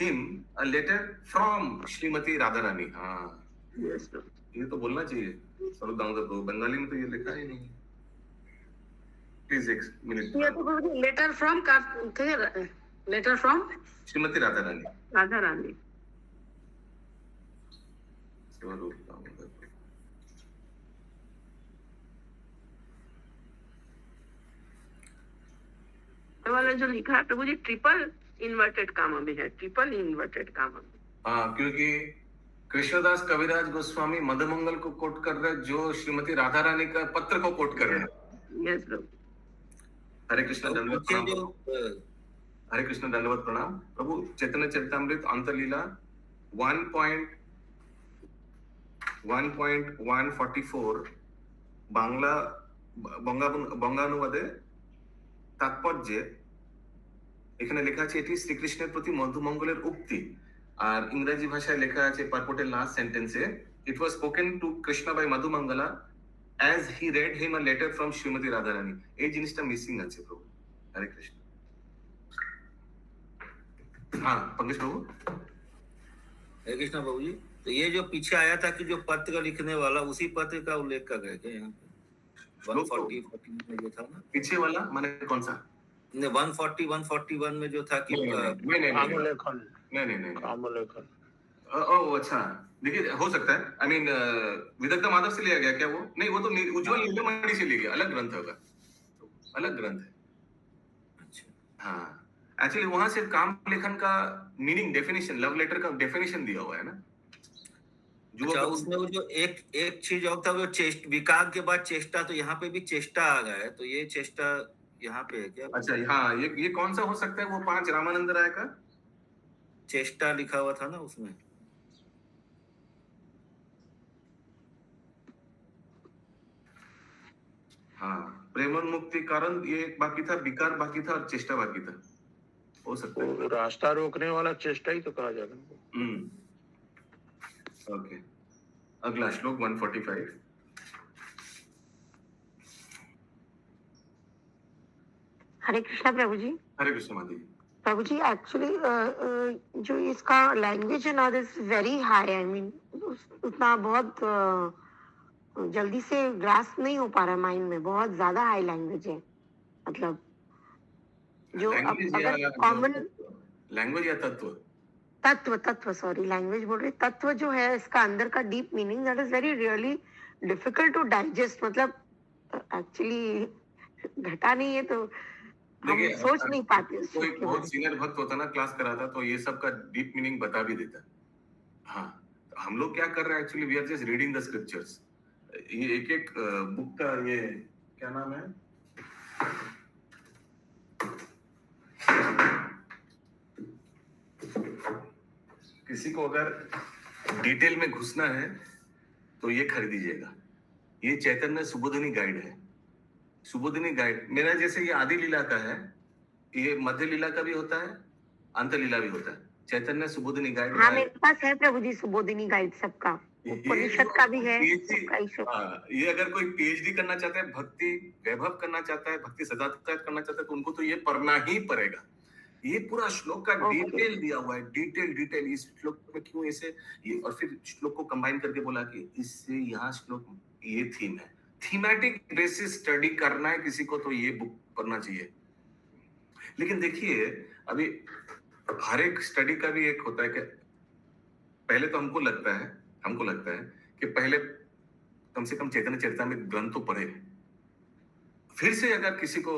him a letter from Shrimati Radharani. हाँ, Yes, Lord. ये तो बोलना चाहिए स्वरूप दामोदर को। बंगाली में तो ये लिखा ही नहीं। प्लीज एक मिनट। ये तो letter from letter from Shrimati Radharani, Radha Rani. Swarup Damodar. ये वाला जो लिखा है प्रभु जी ट्रिपल इन्वर्टेड कामा में है, ट्रिपल इन्वर्टेड कामा में। हाँ, क्योंकि कृष्णदास कविराज गोस्वामी मधुमंगल को कोट कर रहे हैं, जो श्रीमती राधा रानी का पत्र को कोट कर रहे हैं। यस लोग। हरे कृष्ण दंडवत पीछे प्रणाम। जो हरे कृष्ण दंडवत प्रणाम। प्रभु चैतन्य चरितमृत अंतलीला 1.144 বাংলা বঙ্গানুবাদে তাৎপর্যে এখানে লেখা আছে এটি শ্রীকৃষ্ণের প্রতি মধুমঙ্গলের উক্তি। আর ইংরেজি ভাষায় লেখা আছে পারপোর্টের লাস্ট সেন্টেন্সে, it was spoken to Krishna by Madhumangala as he read him a letter from Shrimati Radharani. এই জিনিসটা মিসিং আছে প্রভু। हरे कृष्ण। हाँ पंकज प्रभु। हरे कृष्णा प्रभु जी, तो ये जो पीछे आया था कि जो पत्र लिखने वाला, उसी पत्र का उल्लेख कर गए क्या यहाँ पे? 140 में जो था ना, पीछे वाला माने कौन सा? 141 में जो था कि नहीं कामलेखन, नहीं। कामलेखन। ओ अच्छा, देखिए हो सकता है। आई मीन विदग्ध माधव से लिया गया क्या वो? नहीं, वो तो उज्जवल नीलमणि से लिया गया, अलग ग्रंथ होगा, अलग ग्रंथ है। अच्छा, हाँ, एक्चुअली वहां से काम लेखन का मीनिंग, डेफिनेशन, लव लेटर का डेफिनेशन दिया हुआ है ना। अच्छा, उसमें वो जो एक चीज और था, वो विकार के बाद चेष्टा, तो यहाँ पे भी चेष्टा आ गया है, तो ये चेष्टा यहाँ पे है क्या? अच्छा, हाँ, ये कौन सा हो सकता है? वो 5 रामानंद राय का चेष्टा लिखा हुआ था ना उसमें। हाँ, प्रेमोन्मुक्ति कारण ये एक बाकी था, विकार बाकी था और चेष्टा बाकी था, हो सकता है। वो रास्ता रोकने वाला चेष्टा ही तो कहा जाता है। ओके, अगला श्लोक 145। हरे कृष्णा प्रभु जी। हरे कृष्ण माता जी। प्रभु जी एक्चुअली जो इसका लैंग्वेज है ना, this very high, I mean उतना बहुत जल्दी से ग्रास्प नहीं हो पा रहा माइंड में, बहुत ज्यादा हाई लैंग्वेज है। मतलब जो अगर कॉमन लैंग्वेज या तत्व तत्व सॉरी लैंग्वेज बोल रही, तत्व जो है इसका अंदर का deep meaning that is very really difficult to digest. मतलब एक्चुअली घटा नहीं है तो हम सोच नहीं पाते। कोई बहुत सीनियर भक्त होता ना, क्लास कराता, तो ये सब का डीप मीनिंग बता भी देता। हाँ, तो हम लोग क्या कर रहे हैं actually, we are just reading the scriptures. ये एक एक बुक का ये क्या नाम है, किसी को अगर डिटेल में घुसना है तो ये खरीदीजिएगा। ये चैतन्य सुबोधिनी गाइड है। सुबोधिनी गाइड मेरा जैसे ये आदि लीला का है, ये मध्य लीला का भी होता है, अंत लीला भी होता है। चैतन्य सुबोधिनी गाइड हाँ मेरे पास है प्रभु जी सुबोधिनी गाइड सबका, उपनिषद का भी है, सबका ही सब। ये अगर कोई पीएचडी करना चाहता है, भक्ति वैभव करना चाहता है, भक्ति सदाचार करना चाहता है, तो उनको तो ये पढ़ना ही पड़ेगा। ये पूरा श्लोक का डिटेल दिया हुआ है, डिटेल इस श्लोक में क्यों ऐसे, ये और फिर श्लोक को कंबाइन करके बोला कि इससे यहाँ श्लोक ये थीम है। थीमेटिक बेसिस स्टडी करना है किसी को तो ये बुक पढ़ना चाहिए। लेकिन देखिए अभी हर एक स्टडी का भी एक होता है कि पहले तो हमको लगता है कि पहले कम से कम चैतन्य चरितामृत ग्रंथ तो पढ़े, फिर से अगर किसी को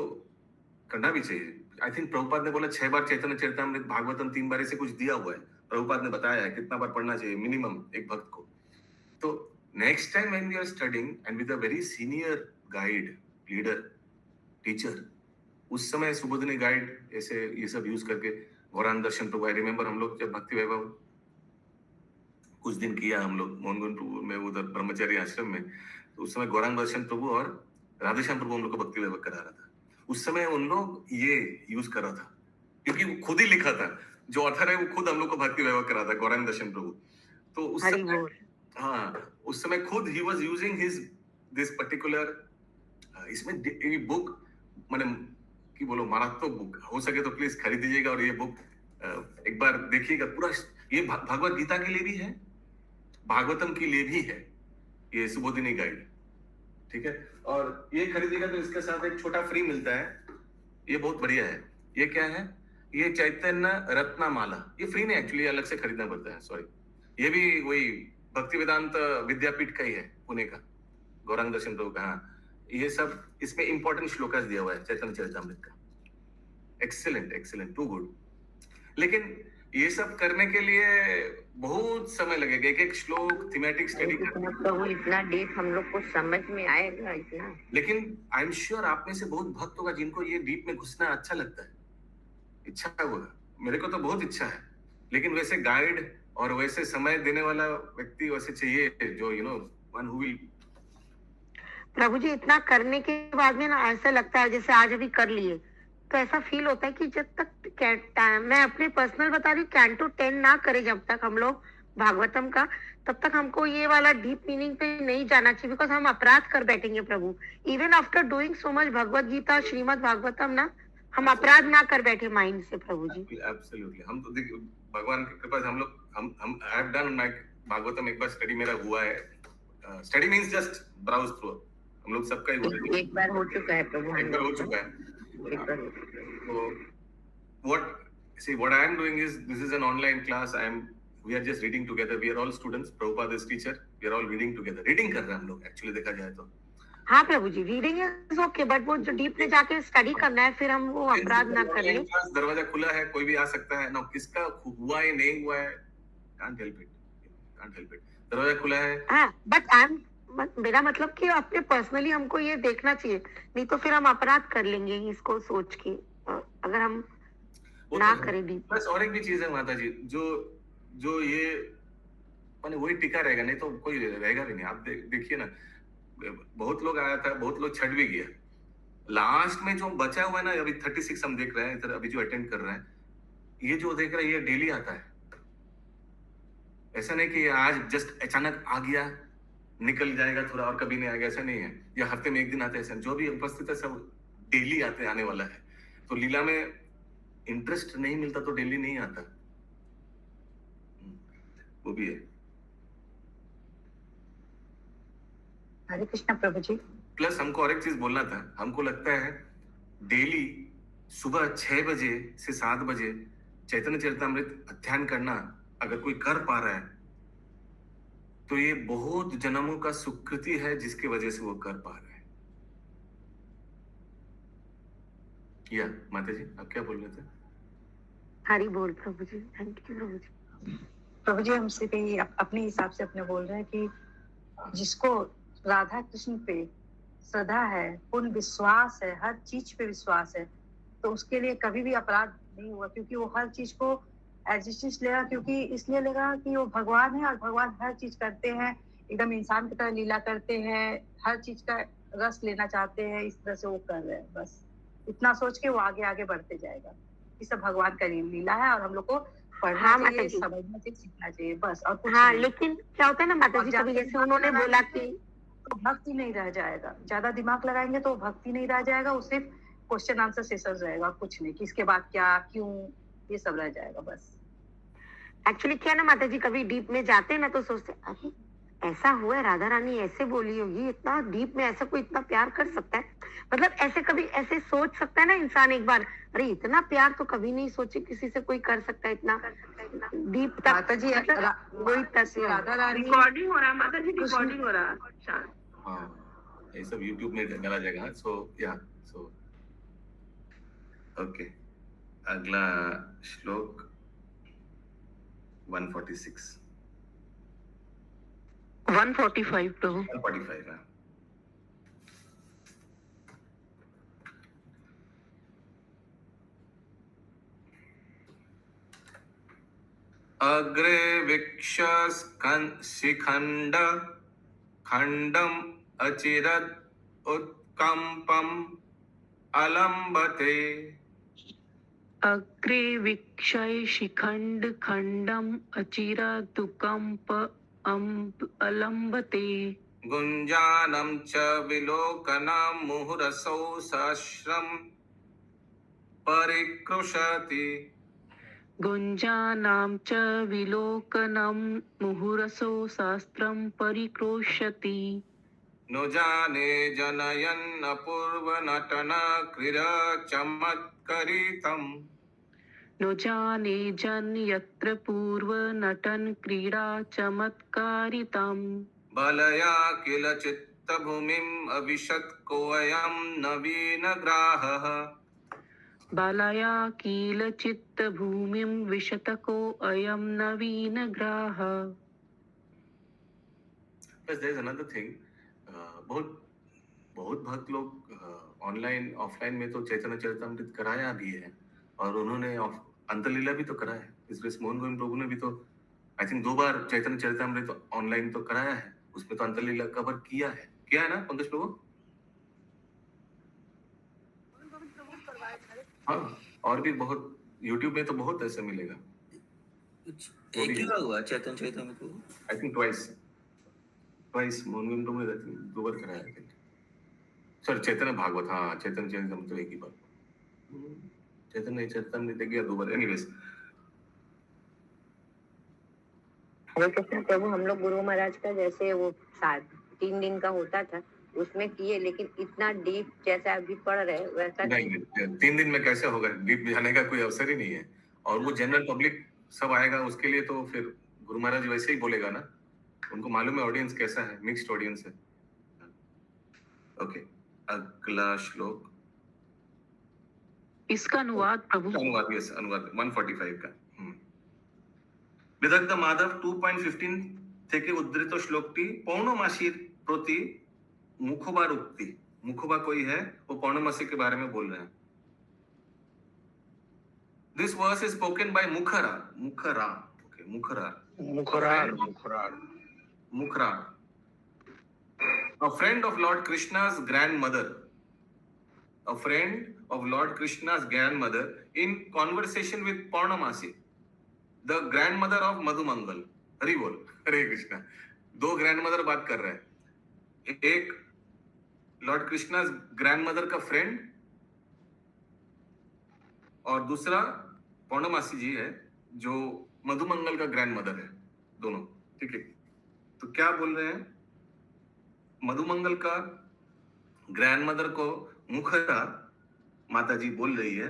करना भी चाहिए। आई थिंक प्रभुपाद ने बोला 6 बार चैतन्य चरितामृत, भागवतम 3 बार, ऐसे कुछ दिया हुआ है। प्रभुपाद ने बताया है कितना बार पढ़ना चाहिए मिनिमम एक भक्त को। तो next time when we are studying and with a very senior guide, leader, teacher, उस समय सुबोधिनी गाइड ऐसे ये सब यूज करके गौरांग दर्शन प्रभु, आई रिमेम्बर हम लोग जब भक्ति वैभव कुछ दिन किया हम लोग मोहनगुंड में, उधर ब्रह्मचारी आश्रम में, तो उस समय गौरांग दर्शन प्रभु और राधेश्याम प्रभु हम लोग को भक्ति वैभव करा रहा था। उस समय उन लोग ये यूज कर रहा था क्योंकि वो खुद ही लिखा था, जो ऑथर है वो खुद हम लोग को भक्ति वैभव करा था, गौरांग दर्शन प्रभु। तो उस समय उस समय खुद he was using his this particular, इसमें बुक माने कि बोलो मारात्मक बुक, हो सके तो प्लीज खरीदिएगा और ये बुक एक बार देखिएगा पूरा। ये भगवत गीता के लिए भी है, भागवतम के लिए भी है ये सुबोधिनी गाइड, ठीक है। और ये खरीदिएगा तो इसके साथ एक छोटा फ्री मिलता है, ये बहुत बढ़िया है। ये क्या है, ये चैतन्य रत्नमाला, ये फ्री नहीं एक्चुअली, अलग से खरीदना पड़ता है, सॉरी। ये भी वही भक्ति वेदांत विद्यापीठ का ही है, पुणे का, गौरांग दर्शन प्रभु का। हाँ, ये सब इसमें इंपॉर्टेंट श्लोकास दिया हुआ है चैतन्य चरितामृत का। Excellent, too good. लेकिन ये सब करने के लिए बहुत समय लगेगा, एक श्लोक थीमेटिक स्टडी करने प्रभु इतना डीप हम लोग को समझ में आएगा इतना। लेकिन आई एम श्योर आप में से बहुत भक्त होगा जिनको ये डीप में घुसना अच्छा लगता है, इच्छा होगा। मेरे को तो बहुत इच्छा है, लेकिन वैसे गाइड और वैसे समय देने वाला व्यक्ति वैसे चाहिए जो वन हु विल। प्रभु जी इतना करने के बाद में ना ऐसा लगता है जैसे आज अभी कर लिए, तो ऐसा फील होता है कि जब तक मैं अपने पर्सनल बता रही हूँ, कैंटो 10 ना करे जब तक हम लोग भागवतम का, तब तक हमको ये वाला डीप मीनिंग पे नहीं जाना चाहिए, बिकॉज हम अपराध कर बैठेंगे प्रभु। Even after doing so much Bhagavad Gita, Shrimad Bhagavatam ना, हम अपराध ना कर बैठे माइंड से प्रभु जी। एब्सोल्युटली, हम तो देखिए भगवान की कृपा से हम लोग हम I have done my Bhagavatam, एक बार स्टडी मेरा हुआ है। Study means just browse through, हम लोग सबका ही हुआ है। एक बार हो चुका है प्रभु, एक बार हो चुका है। So what I am doing is, this is an online class, we are just reading together, we are all students, Prabhupada is teacher, we are all reading together, reading कर रहे हैं हम लोग एक्चुअली देखा जाए तो। हाँ प्रभु जी, रीडिंग इज ओके, बट वो जो डीप में जाके स्टडी करना है, फिर हम वो अपराध ना कर ले। दरवाजा खुला है, कोई भी आ सकता है ना, किसका हुआ है नहीं हुआ है, can't help it, दरवाजा खुला है। हाँ, बट मेरा मतलब कि अपने पर्सनली हमको ये देखना चाहिए, नहीं तो फिर हम अपराध कर लेंगे इसको सोच के। अगर हम वो ना तो है। करे डीप। बस और एक भी चीज है माता जी, जो जो ये माने वही टिका रहेगा, नहीं तो कोई रहेगा भी नहीं। आप देखिए ना, बहुत लोग आया था, बहुत लोग छट भी गया। लास्ट में जो बचा हुआ है ना, अभी 36 हम देख रहे हैं इधर, अभी जो अटेंड कर रहे हैं, ये जो देख रहे हैं ये डेली आता है। ऐसा नहीं कि आज जस्ट अचानक आ गया, निकल जाएगा थोड़ा और कभी नहीं आएगा, ऐसा नहीं है। या हफ्ते में एक दिन आते हैं, ऐसा जो भी उपस्थित है सब डेली आते आने वाला है। तो लीला में इंटरेस्ट नहीं मिलता तो डेली नहीं आता, वो भी है। हरे कृष्णा प्रभु जी। प्लस हमको और एक चीज बोलना था, हमको लगता है डेली सुबह 6 बजे से 7 बजे चैतन्य चरितमृत अध्ययन करना अगर कोई कर पा रहा है तो ये बहुत जन्मों का सुकृति है जिसकी वजह से वो कर पा रहा है। या माता जी आप क्या बोल रहे थे? हरी बोल प्रभु जी, थैंक यू प्रभु जी। प्रभु जी हम सिर्फ यही अपने हिसाब से अपने बोल रहे हैं कि जिसको राधा कृष्ण पे श्रद्धा है, पूर्ण विश्वास है, हर चीज पे विश्वास है, तो उसके लिए कभी भी अपराध नहीं हुआ, क्योंकि वो हर चीज को एडजस्ट लेगा, क्योंकि इसलिए लेगा कि वो भगवान है और भगवान हर चीज करते हैं, एकदम इंसान की तरह लीला करते हैं, हर चीज का रस लेना चाहते हैं, इस तरह से वो कर रहे हैं। बस इतना सोच के वो आगे आगे बढ़ते जाएगा। ये सब भगवान का लीला है और हम लोग को पढ़ना हाँ, चाहिए, माता जी। समझना चाहिए, सीखना चाहिए, बस और कुछ हाँ, नहीं। लेकिन क्या होता है ना माता और जी, ज्यादा कभी जैसे दिमाग उन्होंने बोला लगाएंगे कि तो भक्ति नहीं रह जाएगा। ज्यादा दिमाग लगाएंगे तो भक्ति नहीं रह जाएगा, वो सिर्फ क्वेश्चन आंसर सेशन रहेगा, कुछ नहीं कि इसके बाद क्या, क्यों, ये सब रह जाएगा बस। एक्चुअली क्या ना माता जी, कभी डीप में जाते हैं ना तो सोचते हैं, अरे ऐसा हुआ है, राधा रानी ऐसे बोली होगी, इतना डीप में ऐसा कोई इतना प्यार कर सकता है, मतलब ऐसे कभी ऐसे सोच सकता है ना इंसान एक बार, अरे इतना प्यार तो कभी नहीं सोचे किसी से कोई कर सकता है, इतना डीप तक। माता जी मतलब वही तत्व है। राधा रानी रिकॉर्डिंग हो रहा है माता जी, रिकॉर्डिंग हो रहा है। शांत। हाँ, ये सब YouTube में डाला जाएगा। सो या सो ओके, अगला श्लोक 146 145 प्रभु। 145 है। अग्रे वीक्ष शिखंड खंडम अचिरद उत्कंपम अलंबते। अग्रे वीक्षय शिखंड खंडम अचिरादुकंप अलंबते। गुंजानम च विलोकनम मुहुरसौ सहस्रम परिकृशति। गुंजानां च विलोकनं मुहुरसो शास्त्रं परिक्रोशति। नो जाने जनयन् अपूर्व नटन क्रीडा चमत्करितम्। नो जाने जन यत्र पूर्व नटन क्रीडा चमत्कारितम्। बलया किल चित्तभूमिम् अविशत् कोऽयं नवीनग्राहः। बालाया किल चित्तभूमिं विशतको अयं नवीनग्राह। Plus there is another thing, बहुत भक्त लोग ऑनलाइन ऑफलाइन में तो चैतन्य चरितमृत कराया भी है, और उन्होंने अंतलीला भी तो कराया है। इसलिए मोहन गोविंद प्रभु ने भी तो I think 2 bar Chaitanya Charitamrita online तो कराया है, उसमें तो अंतलीला कवर किया है ना पंकज प्रभु? हाँ, और भी बहुत YouTube में तो बहुत ऐसा मिलेगा। एक ही बार हुआ चैतन्य चरितमृत को? I think twice Mohan Govind Prabhu ने 2 बार कराया है। सर चैतन्य भागवत, हाँ चैतन्य चरितमृत तो एक ही बार, चैतन्य चरितमृत एक या 2 बार। एनीवेज, हरे कृष्ण प्रभु, हम लोग गुरु महाराज का जैसे वो 3 दिन का होता था उसमें किए, लेकिन इतना डीप जैसा अभी पढ़ रहे वैसा नहीं 3 दिन में कैसे होगा? डीप जाने का कोई अवसर ही नहीं है, और वो जनरल पब्लिक सब आएगा उसके लिए, तो फिर गुरु महाराज वैसे ही बोलेगा ना, उनको मालूम है ऑडियंस कैसा है, मिक्स्ड ऑडियंस है। ओके, अगला श्लोक, इसका अनुवाद प्रभु। अनुवाद, यस अनुवाद 145 का। বিদগ্ধ মাধব 2.15 থেকে উদ্ধৃত শ্লোকটি পৌর্ণমাসীর প্রতি मुखबा उक्ति। मुखबा कोई है, वो पौर्णमासी के बारे में बोल रहे हैं। This verse is spoken by Mukhara, okay, Mukhrar, a friend of Lord Krishna's grandmother, in conversation with Purnamasi, the grandmother of Madhumangal. Hari बोल, हरे कृष्णा। दो ग्रैंडमदर बात कर रहे हैं, एक लॉर्ड कृष्णा ग्रैंडमदर का फ्रेंड और दूसरा पौर्णमासी जी है जो मधुमंगल का ग्रैंडमदर है, दोनों। ठीक है, तो क्या बोल रहे हैं? मधुमंगल का ग्रैंडमदर को मुखरा माता जी बोल रही है,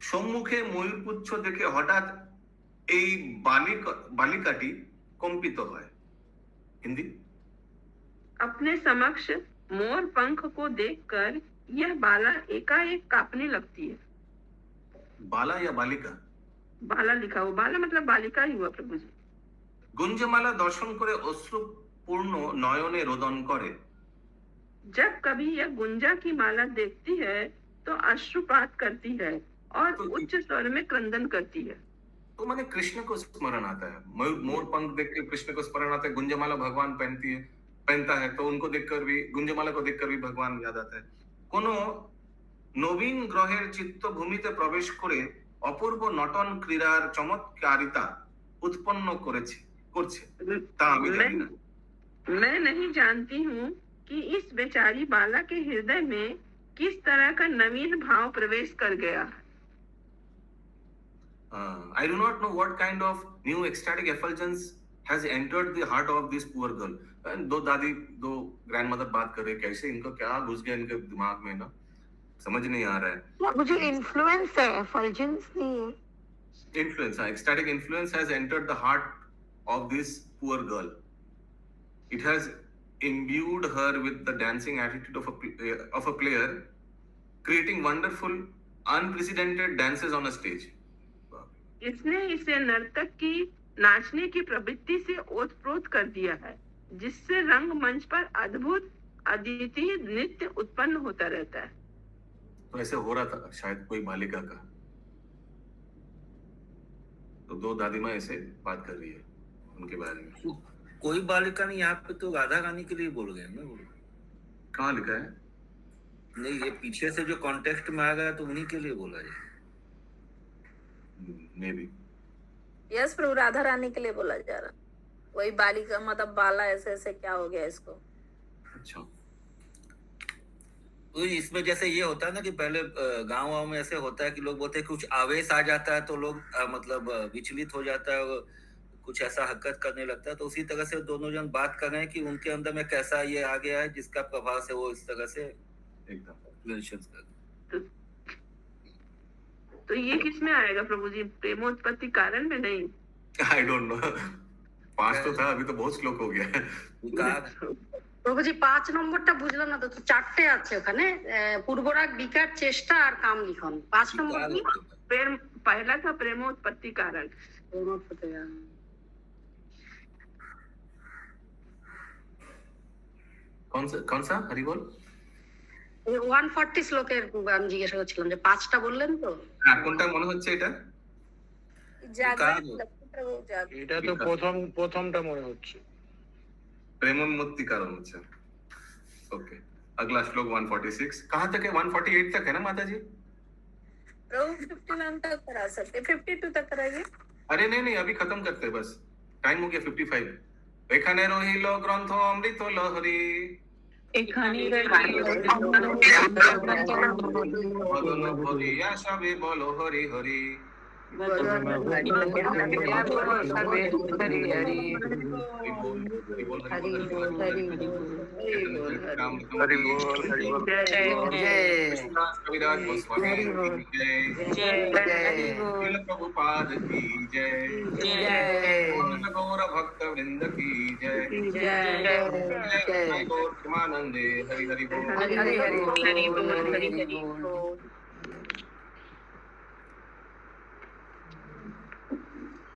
সম্মুখে ময়ূরপুচ্ছ দেখে হঠাৎ এই বালিকাটি কম্পিত হয়। हिंदी, अपने समक्ष मोर पंख को देखकर यह बाला एकाएक कांपने लगती है। बाला या बालिका? बाला लिखा हुआ, बाला मतलब बालिका ही हुआ प्रभु जी। गुंजमाला दर्शन करे अश्रुपूर्ण नयने रोदन करे। जब कभी यह गुंजा की माला देखती है तो अश्रुपात करती है और उच्च स्वर में क्रंदन करती है। तो माने कृष्ण को स्मरण आता है, मोर पंख देख के कृष्ण को स्मरण आता है। गुंजमाला भगवान पहनता है तो उनको देखकर भी, गुंजमाला को देखकर भी भगवान याद आता है। कोनो নবীন গ্রহের চিত্তভূমিতে প্রবেশ করে অপূর্ব নটন ক্রীড়ার চমৎকারিতা উৎপন্ন করছে তা আমি জানি না। मैं नहीं जानती हूँ कि इस बेचारी बाला के हृदय में किस तरह का नवीन भाव प्रवेश कर गया है। I do not know what kind of new ecstatic effulgence has entered the heart of this poor girl. दो ग्रैंडमदर बात कर रहे, कैसे इनको क्या घुस गया इनके दिमाग में ना, समझ नहीं आ रहा है। मुझे इन्फ्लुएंस है, एफल्जेंस नहीं है। Influence, ecstatic influence has entered the heart of this poor girl. It has imbued her with the dancing attitude of a player, creating wonderful, unprecedented dances on a stage. इसने इसे नर्तक की नाचने की प्रवृत्ति से ओतप्रोत कर दिया है, जिससे रंग मंच पर अद्भुत अद्वितीय नृत्य उत्पन्न होता रहता है। तो ऐसे हो रहा था शायद कोई बालिका का। तो दो दादी माँ ऐसे बात कर रही है उनके बारे में। कोई बालिका नहीं, यहाँ पे तो राधा रानी के लिए बोल गए ना। कहाँ लिखा है? नहीं, ये पीछे से जो कॉन्टेक्स्ट में आ गया तो उन्हीं के लिए बोला जाए। मे बी यस प्रभु, राधा रानी के लिए बोला जा रहा। वही बालिका मतलब बाला ऐसे ऐसे क्या हो गया इसको। अच्छा, तो इसमें जैसे ये होता है ना कि पहले गांव में ऐसे होता है कि लोग बोलते हैं कुछ आवेश आ जाता है तो लोग मतलब विचलित हो जाता है और कुछ ऐसा हरकत करने लगता है। तो उसी तरह से दोनों जन बात कर रहे हैं कि उनके अंदर में कैसा ये आ गया है जिसका प्रभाव से वो इस तरह से एकदम एक्सप्लेनेशंस कर। तो ये किस में आएगा प्रभु जी? प्रेमोत्पत्ति कारण में नहीं। आई डोंट नो, 5 तो था, अभी तो बहुत श्लोक हो गया है। প্রভুজি 5 নম্বরটা বুঝলাম না তো, 4টে আছে ওখানে, পূর্বরাগ বিকার চেষ্টা আর কাম লিখন। 5 নম্বর কি? पहला था प्रेमोत्पत्ति कारण। कौन सा हरि बोल? 140 শ্লোকের আমি জিজ্ঞাসা করছিলাম যে 5টা বললেন তো। হ্যাঁ, কোনটা মনে হচ্ছে এটা? এটা তো প্রথমটা মনে হচ্ছে। प्रेमोन्मत्ति कारण अच्छा। ओके, अगला श्लोक 146। कहाँ तक है? 148 तक है ना माता जी? प्रभु 51 तक करा सकते, 52 तक कराइए। अरे नहीं, अभी खत्म करते हैं, बस टाइम हो गया 55। एखाने रहिल ग्रंथ अमृत लहरी, बदन भरिया सबे बल हरि हरि। प्रभुपाद की जय, गौर भक्त वृंद की जय, गौर प्रेमानंदे हरि हरि बोल।